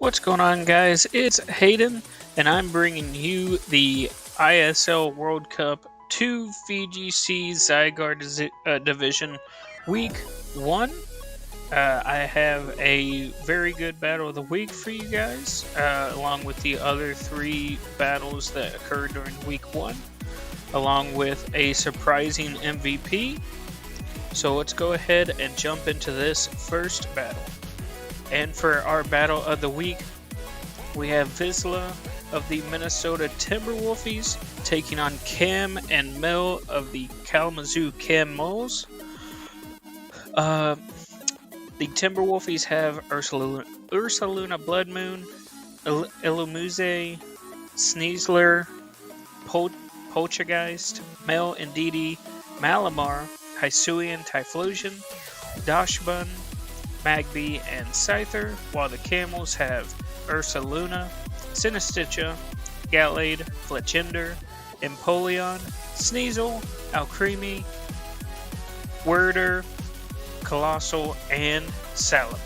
What's going on, guys? It's Hayden, and I'm bringing you the ISL World Cup 2 VGC Zygarde Division Week 1. I have a very good battle of the week for you guys, along with the other 3 battles that occurred during Week 1, along with a surprising MVP. So let's go ahead and jump into this first battle. And for our battle of the week, we have Vizsla of the Minnesota Timberwolfies taking on Cam and Mel of the Kalamazoo Camels. The Timberwolfies have Ursaluna Bloodmoon, Illumise, Sneasler, Poltergeist, Mel Ndidi, Malamar, Hisuian Typhlosion, Dashbun, Magby, and Scyther, while the Camels have Ursaluna, Sinistcha, Galade, Fletchender, Empoleon, Sneasel, Alcremie, Worder, Colossal, and Salamence.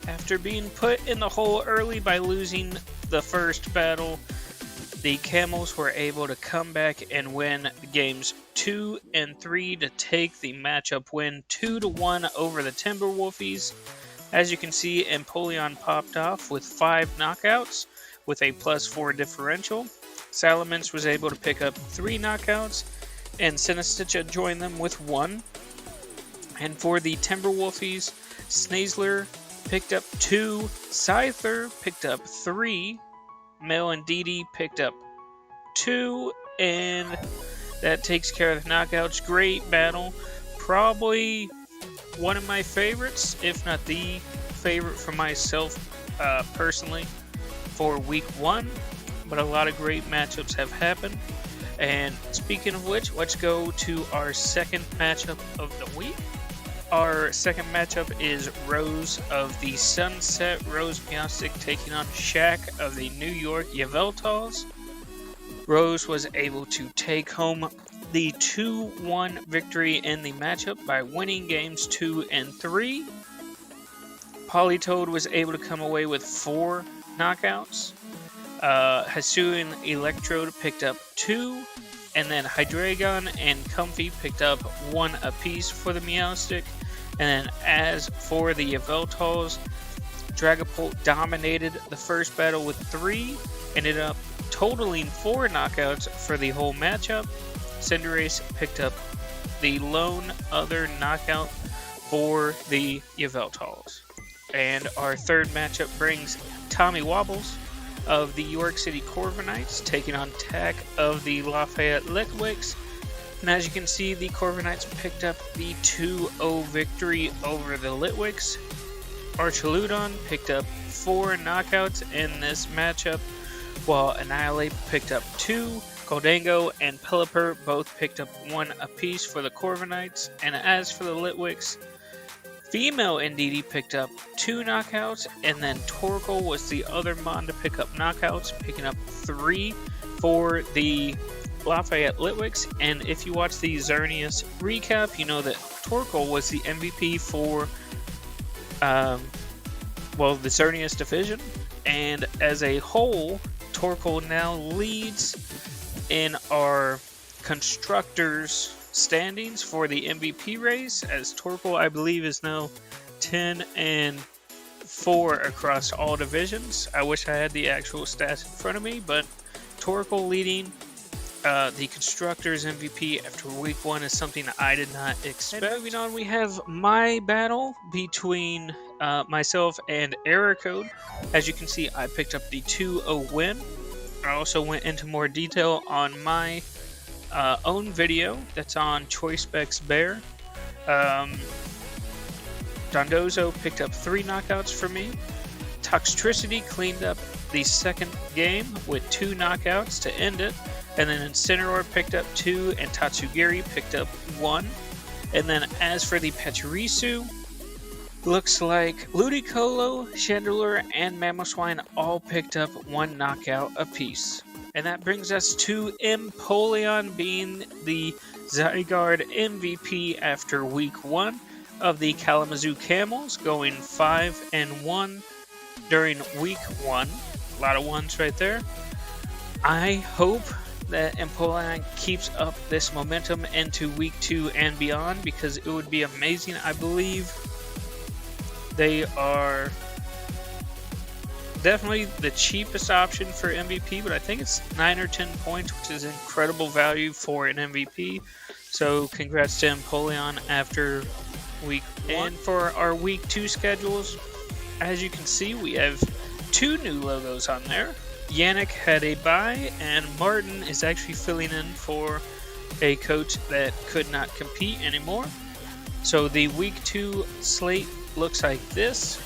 After being put in the hole early by losing the first battle, the Camels were able to come back and win games 2 and 3 to take the matchup win 2-1 over the Timberwolfies. As you can see, Empoleon popped off with 5 knockouts with a +4 differential. Salamence was able to pick up 3 knockouts, and Sinistcha joined them with 1. And for the Timberwolfies, Sneasler picked up 2. Scyther picked up 3. Mel and Didi picked up 2. And that takes care of the knockouts. Great battle. Probably one of my favorites, if not the favorite for myself personally for week 1. But a lot of great matchups have happened. And speaking of which, let's go to our second matchup of the week. Our second matchup is Rose of the Sunset Rose Meowstic taking on Shaq of the New York Yveltals. Rose was able to take home the 2-1 victory in the matchup by winning games 2 and 3. Politoed was able to come away with 4 knockouts. Hisuian Electrode picked up 2, and then Hydreigon and Comfy picked up 1 apiece for the Meowstic. And then as for the Yveltals, Dragapult dominated the first battle with 3, ended up totaling 4 knockouts for the whole matchup. Cinderace picked up the lone other knockout for the Yveltals. And our third matchup brings Tommy Wobbles of the York City Corviknights taking on Tack of the Lafayette Litwicks. And as you can see, the Corviknights picked up the 2-0 victory over the Litwicks. Archaludon picked up 4 knockouts in this matchup, while Annihilate picked up 2. Goldango and Pelipper both picked up 1 apiece for the Corviknights. And as for the Litwicks, Female Indeedee picked up 2 knockouts, and then Torkoal was the other Mon to pick up knockouts, picking up 3 for the Lafayette Litwicks. And if you watch the Xerneas recap, you know that Torkoal was the MVP for the Xerneas division. And as a whole, Torkoal now leads in our Constructors standings for the MVP race, as Torkoal, I believe, is now 10-4 across all divisions. I wish I had the actual stats in front of me, but Torkoal leading the Constructors MVP after week 1 is something I did not expect. And moving on, we have my battle between myself and Ericode. As you can see, I picked up the 2-0 win. I also went into more detail on my own video that's on ChoiceSpecs Bear. Dondozo picked up 3 knockouts for me. Toxtricity cleaned up the second game with 2 knockouts to end it. And then Incineroar picked up 2, and Tatsugiri picked up 1. And then as for the Pachirisu, looks like Ludicolo, Chandelure, and Mamoswine all picked up 1 knockout apiece. And that brings us to Empoleon being the Zygarde MVP after week 1 of the Kalamazoo Camels, going 5-1 during week 1. A lot of ones right there. I hope that Empoleon keeps up this momentum into week 2 and beyond, because it would be amazing. I believe they are definitely the cheapest option for MVP, but I think it's 9 or 10 points, which is incredible value for an MVP. So congrats to Empoleon after week 1. And for our week 2 schedules, as you can see, we have 2 new logos on there. Yannick had a bye, and Martin is actually filling in for a coach that could not compete anymore. So the week 2 slate looks like this.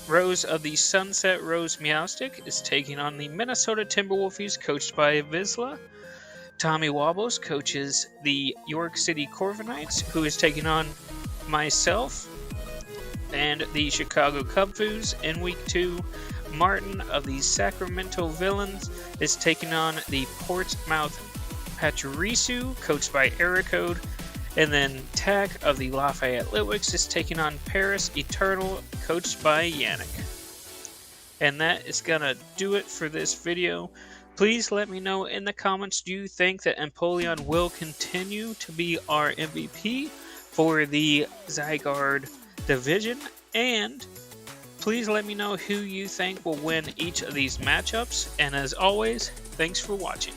Rose of the Sunset Rose Meowstic is taking on the Minnesota Timberwolfies, coached by Vizsla. Tommy Wobbles coaches the York City Corviknights, who is taking on myself and the Chicago Cubfoos in week 2. Martin of the Sacramento Villains is taking on the Portsmouth Pachirisu, coached by Ericode. And then Tack of the Lafayette Litwicks is taking on Paris Eternal, coached by Yannick. And that is going to do it for this video. Please let me know in the comments, do you think that Empoleon will continue to be our MVP for the Zygarde division? And please let me know who you think will win each of these matchups. And as always, thanks for watching.